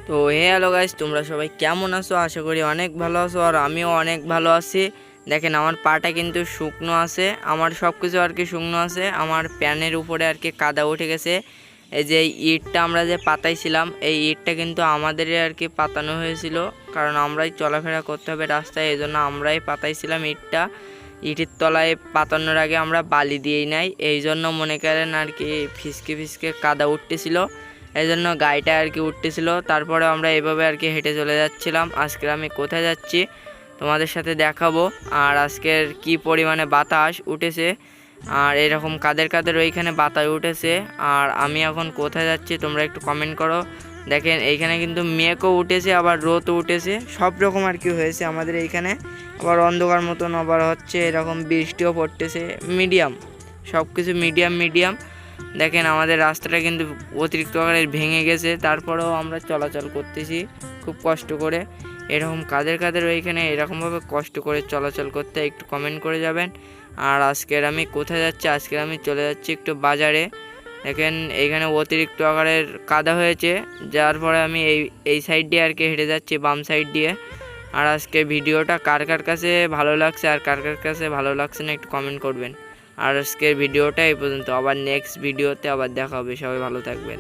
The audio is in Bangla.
তো হ্যালো গাইস, তোমরা সবাই কেমন আছো? আশা করি অনেক ভালো আছো, আর আমিও অনেক ভালো আছি। দেখেন আমার পাটা কিন্তু শুকনো আছে, আমার সব কিছু আর কি শুকনো আছে। আমার প্যানের উপরে আর কি কাদা উঠে গেছে। এই যে ইটটা আমরা যে পাতাইছিলাম, এই ইটটা কিন্তু আমাদেরই আর কি পাতানো হয়েছিল, কারণ আমরাই চলাফেরা করতে হবে রাস্তায়, এই জন্য আমরাই পাতাইছিলাম ইটটা। ইটের তলায় পাতানোর আগে আমরা বালি দিয়েই নাই, এই জন্য মনে করেন আর কি ফিসকে ফিসকে কাদা উঠতেছিল, এই জন্য গাড়িটা আর কি উঠতেছিল। তারপরে আমরা এভাবে আর কি হেঁটে চলে যাচ্ছিলাম। আজকে আমি কোথায় যাচ্ছি তোমাদের সাথে দেখাবো, আর আজকের কি পরিমাণে বাতাস উঠেছে, আর এরকম কাদের কাদের ওইখানে বাতাস উঠেছে, আর আমি এখন কোথায় যাচ্ছি তোমরা একটু কমেন্ট করো। দেখেন এইখানে কিন্তু মেঘও উঠেছে, আবার রোদও উঠেছে, সব রকম আর কি হয়েছে আমাদের এইখানে। আবার অন্ধকার মতন আবার হচ্ছে, এরকম বৃষ্টিও পড়তেছে, মিডিয়াম সব কিছু মিডিয়াম মিডিয়াম। দেখেন আমাদের রাস্তাটা কিন্তু অতিরিক্ত আকারে ভেঙে গেছে, তারপরেও আমরা চলাচল করতেছি খুব কষ্ট করে। এরকম কাদের কাদের ওইখানে এরকমভাবে কষ্ট করে চলাচল করতে একটু কমেন্ট করে যাবেন। আর আজকের আমি কোথায় যাচ্ছি, আজকের আমি চলে যাচ্ছি একটু বাজারে। দেখেন এইখানে অতিরিক্ত আকারের কাদা হয়েছে, যার পরে আমি এই সাইড দিয়ে আর কি হেঁটে যাচ্ছি, বাম সাইড দিয়ে। আর আজকে ভিডিওটা কার কার কাছে ভালো লাগছে আর কার কার কাছে ভালো লাগছে না একটু কমেন্ট করবেন। আর আজকের ভিডিওটা এই পর্যন্ত, আবার নেক্সট ভিডিওতে আবার দেখা হবে। সবাই ভালো থাকবেন।